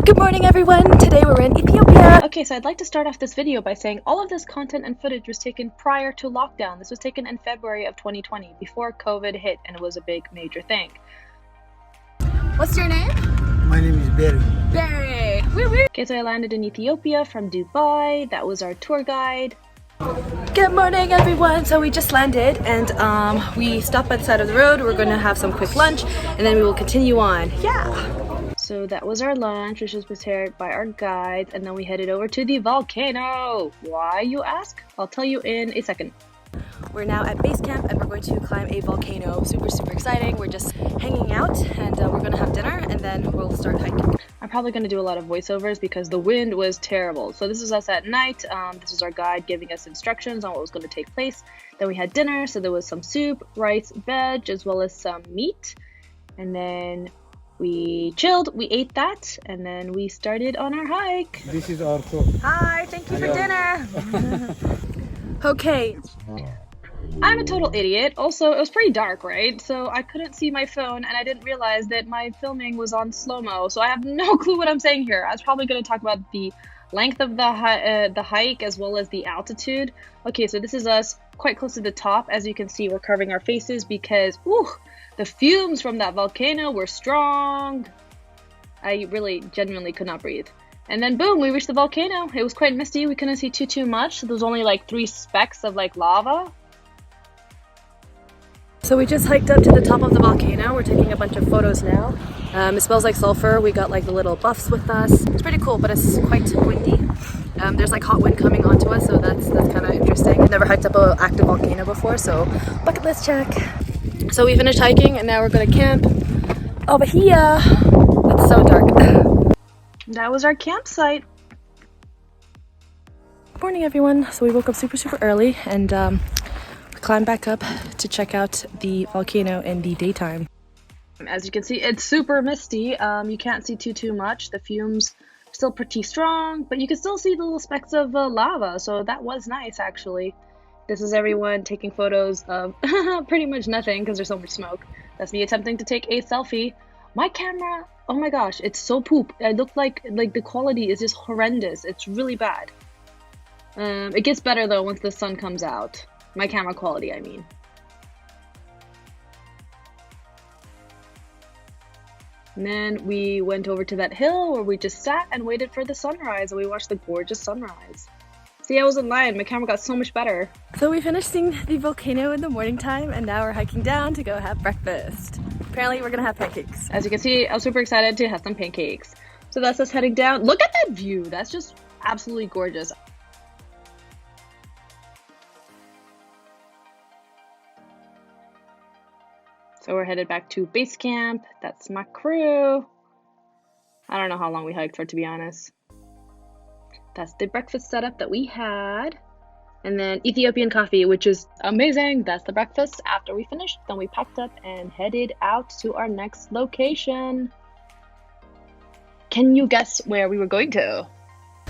Good morning everyone, today we're in Ethiopia. Okay, so I'd like to start off this video by saying all of this content and footage was taken prior to lockdown. This was taken in February of 2020, before COVID hit and it was a big major thing. What's your name? My name is Barry. Barry! Woo woo! Okay, so I landed in Ethiopia from Dubai. That was our tour guide. Good morning everyone! So we just landed and we stopped by the side of the road. We're going to have some quick lunch and then we will continue on. Yeah! So that was our lunch, which was prepared by our guides, and then we headed over to the volcano. Why, you ask? I'll tell you in a second. We're now at base camp and we're going to climb a volcano. Super exciting. We're just hanging out and we're going to have dinner and then we'll start hiking. I'm probably going to do a lot of voiceovers because the wind was terrible. So this is us at night. This is our guide giving us instructions on what was going to take place. Then we had dinner, so there was some soup, rice, veg, as well as some meat. And then we chilled, we ate that, and then we started on our hike. This is our cook. Hi, thank you for dinner. Okay. I'm a total idiot. Also, it was pretty dark, right? So I couldn't see my phone and I didn't realize that my filming was on slow-mo. So I have no clue what I'm saying here. I was probably going to talk about the length of the hike as well as the altitude. Okay, so this is us quite close to the top. As you can see, we're covering our faces because, the fumes from that volcano were strong. I really genuinely could not breathe. And then boom, we reached the volcano. It was quite misty. We couldn't see too much. So there was only like 3 specks of like lava. So we just hiked up to the top of the volcano. We're taking a bunch of photos now. It smells like sulfur. We got like the little buffs with us. It's pretty cool, but it's quite windy. There's like hot wind coming onto us, so that's kind of interesting. I've never hiked up an active volcano before, so bucket list check. So we finished hiking and now we're going to camp over here. It's so dark. That was our campsite. Good morning everyone. So we woke up super early and we climbed back up to check out the volcano in the daytime. As you can see, it's super misty. You can't see too much. The fumes are still pretty strong, but you can still see the little specks of lava. So that was nice actually. This is everyone taking photos of pretty much nothing because there's so much smoke. That's me attempting to take a selfie. My camera, oh my gosh, it's so poop. It looked like the quality is just horrendous. It's really bad. It gets better though once the sun comes out. My camera quality, I mean. And then we went over to that hill where we just sat and waited for the sunrise, and we watched the gorgeous sunrise. See, I wasn't lying. My camera got so much better. So we finished seeing the volcano in the morning time, and now we're hiking down to go have breakfast. Apparently, we're gonna have pancakes. As you can see, I was super excited to have some pancakes. So that's us heading down. Look at that view. That's just absolutely gorgeous. So we're headed back to base camp. That's my crew. I don't know how long we hiked for, to be honest. That's the breakfast setup that we had. And then Ethiopian coffee, which is amazing. That's the breakfast. After we finished, then we packed up and headed out to our next location. Can you guess where we were going to?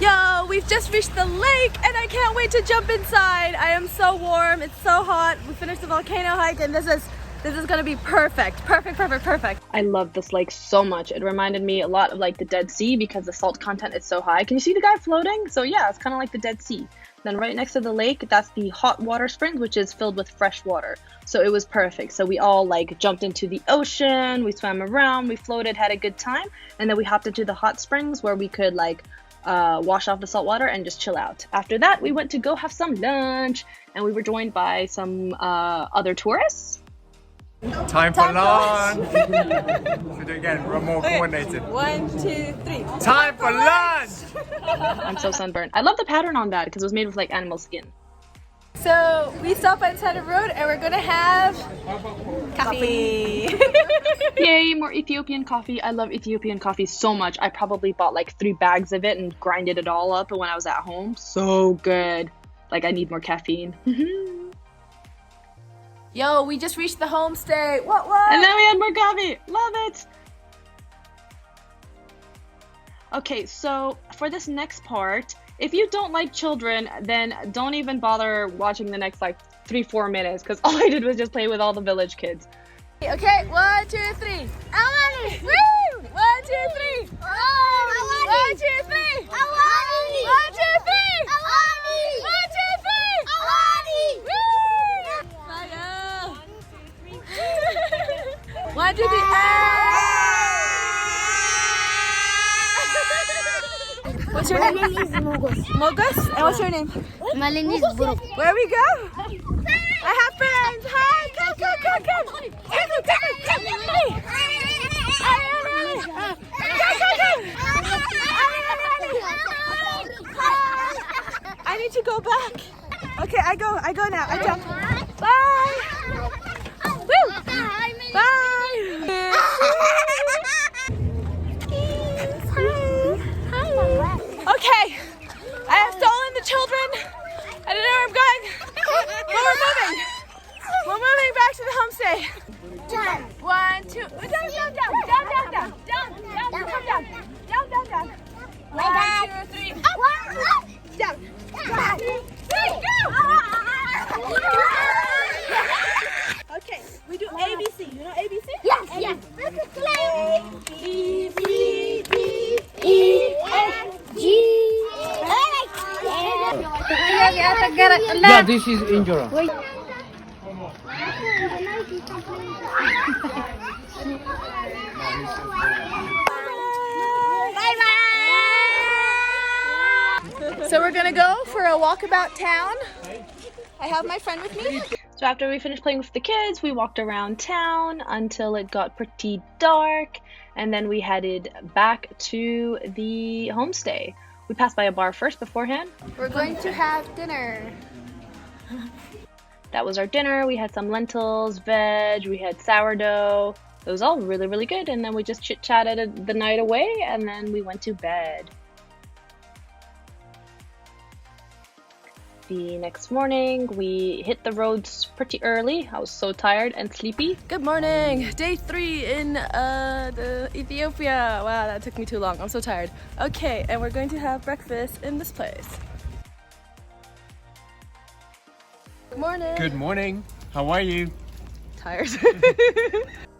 Yo, we've just reached the lake and I can't wait to jump inside. I am so warm. It's so hot. We finished the volcano hike and this is gonna be perfect. Perfect. I love this lake so much. It reminded me a lot of like the Dead Sea because the salt content is so high. Can you see the guy floating? So yeah, it's kind of like the Dead Sea. Then right next to the lake, that's the hot water springs, which is filled with fresh water. So it was perfect. So we all like jumped into the ocean, we swam around, we floated, had a good time. And then we hopped into the hot springs where we could like wash off the salt water and just chill out. After that, we went to go have some lunch and we were joined by some other tourists. Time for lunch! So do it again, we're more coordinated. 1, 2, 3. Time for lunch! I'm so sunburned. I love the pattern on that because it was made with like animal skin. So we stopped by the side of the road and we're gonna have coffee. Yay, more Ethiopian coffee. I love Ethiopian coffee so much. I probably bought like 3 bags of it and grinded it all up when I was at home. So good. Like I need more caffeine. Yo, we just reached the homestay. What? And then we had more coffee. Love it. Okay, so for this next part, if you don't like children, then don't even bother watching the next like 3-4 minutes because all I did was just play with all the village kids. Okay, 1, 2, 3. I want it. Woo! 1, 2, 3. Oh, I want What's your name? My name is Mogos. Mogos? And what's your name? My name is Bro. Where we go? I have friends. Hi, come. I need to go back. Okay, I go now. I jump. Bye. Woo. Bye. Okay, I have stolen the children. I don't know where I'm going, but we're moving. We're moving back to the homestay. 1, 2, down. Come down. 1, 2, 3, up. Down. 1, 2, 3, go. Okay, we do ABC. You know ABC? Yes. A, B, C, D, E, F, G, Yeah, this is Injora. So we're gonna go for a walkabout town. I have my friend with me. So after we finished playing with the kids, we walked around town until it got pretty dark, and then we headed back to the homestay. We passed by a bar first beforehand. We're going to have dinner. That was our dinner. We had some lentils, veg, we had sourdough. It was all really, really good, and then we just chit-chatted the night away, and then we went to bed. The next morning, we hit the roads pretty early. I was so tired and sleepy. Good morning. Day 3 in the Ethiopia. Wow, that took me too long. I'm so tired. Okay, and we're going to have breakfast in this place. Good morning. Good morning. How are you? Tired.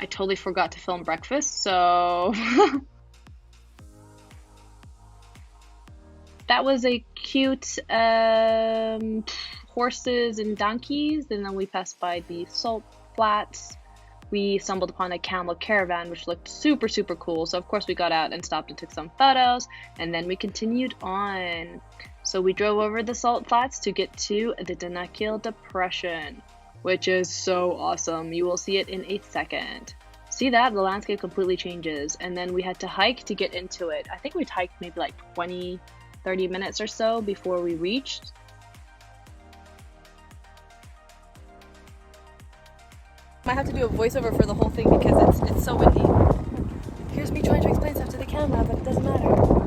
I totally forgot to film breakfast, so that was a cute horses and donkeys, and then we passed by the salt flats. We stumbled upon a camel caravan, which looked super, super cool. So of course we got out and stopped and took some photos, and then we continued on. So we drove over the salt flats to get to the Danakil Depression, which is so awesome. You will see it in a second. See that? The landscape completely changes. And then we had to hike to get into it. I think we hiked maybe like 20, 30 minutes or so before we reached. Might have to do a voiceover for the whole thing because it's so windy. Here's me trying to explain stuff to the camera, but it doesn't matter.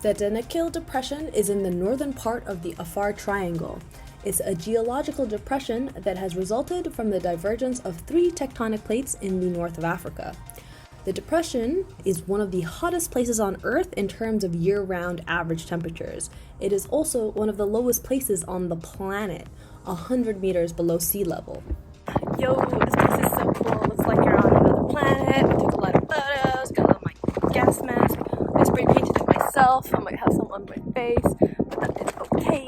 The Danakil Depression is in the northern part of the Afar Triangle. It's a geological depression that has resulted from the divergence of 3 tectonic plates in the north of Africa. The depression is one of the hottest places on Earth in terms of year-round average temperatures. It is also one of the lowest places on the planet, 100 meters below sea level. Yo, this place is so cool. Looks like you're on another planet. We took a lot of photos, got on my gas mask. I spray painted it myself. I might have some on my face, but that is okay.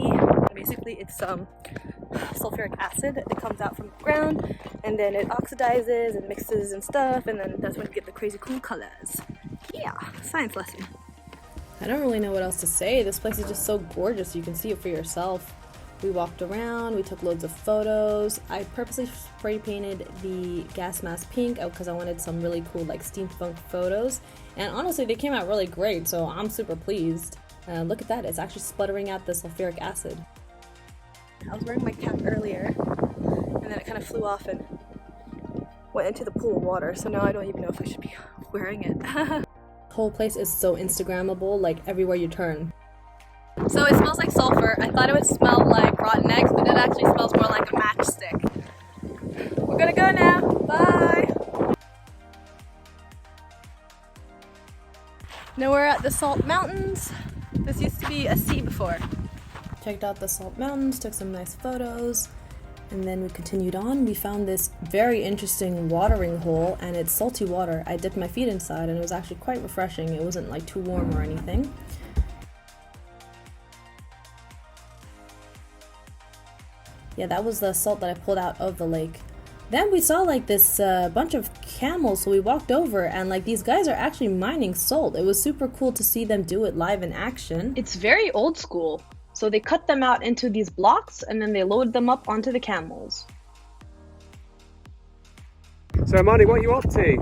Basically, it's sulfuric acid that comes out from the ground, and then it oxidizes and mixes and stuff, and then that's when you get the crazy cool colors. Yeah, science lesson. I don't really know what else to say. This place is just so gorgeous. You can see it for yourself. We walked around, we took loads of photos. I purposely spray painted the gas mask pink because I wanted some really cool like steampunk photos. And honestly, they came out really great, so I'm super pleased. Look at that, it's actually sputtering out the sulfuric acid. I was wearing my cap earlier, and then it kind of flew off and went into the pool of water, so now I don't even know if I should be wearing it. The whole place is so Instagrammable, like everywhere you turn. So it smells like sulfur. I thought it would smell like rotten eggs, but it actually smells more like a matchstick. We're gonna go now. Bye! Now we're at the Salt Mountains. This used to be a sea before. Checked out the Salt Mountains, took some nice photos, and then we continued on. We found this very interesting watering hole, and it's salty water. I dipped my feet inside, and it was actually quite refreshing. It wasn't like too warm or anything. Yeah, that was the salt that I pulled out of the lake. Then we saw like this bunch of camels, so we walked over, and like these guys are actually mining salt. It was super cool to see them do it live in action. It's very old school. So they cut them out into these blocks and then they load them up onto the camels. So Amani, what are you up to?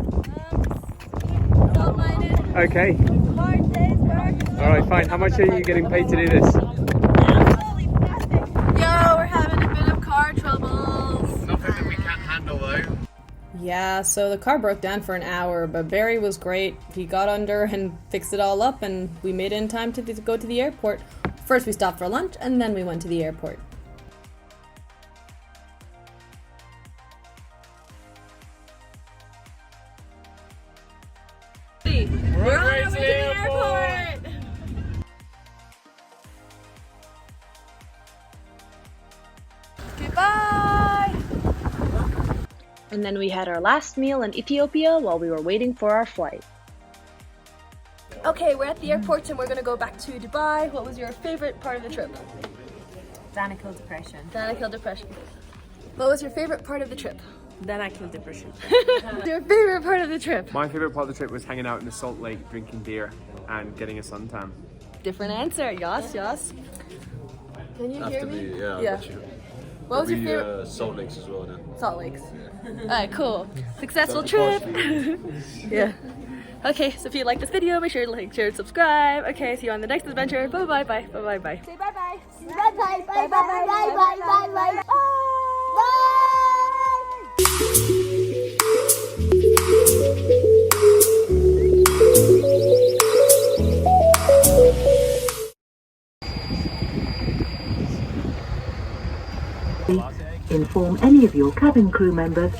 Salt mining. Okay. Hard day's work. Alright, fine. How much are you getting paid to do this? Absolutely nothing. Yo, we're having a bit of car troubles. Nothing that we can't handle though. Yeah, so the car broke down for an hour, but Barry was great. He got under and fixed it all up, and we made it in time to go to the airport. First we stopped for lunch, and then we went to the airport. We're on our way to the airport! Goodbye! And then we had our last meal in Ethiopia while we were waiting for our flight. Okay, we're at the airport and we're gonna go back to Dubai. What was your favorite part of the trip? Danakil Depression. Danakil Depression. What was your favorite part of the trip? Danakil Depression. Your favorite part of the trip? My favourite part of the trip was hanging out in the salt lake, drinking beer and getting a suntan. Different answer. Yes, yes. Can you hear me? Yeah, Yeah. I got you. What was your favorite? Salt Lakes as well then. Salt Lakes. Alright, cool. Successful trip. Yeah. Okay, so if you like this video, make sure to like, share, and subscribe. Okay, see you on the next adventure. Bye bye bye. Bye bye bye. Say bye bye. Bye bye bye bye bye bye bye bye bye. Inform any of your cabin crew members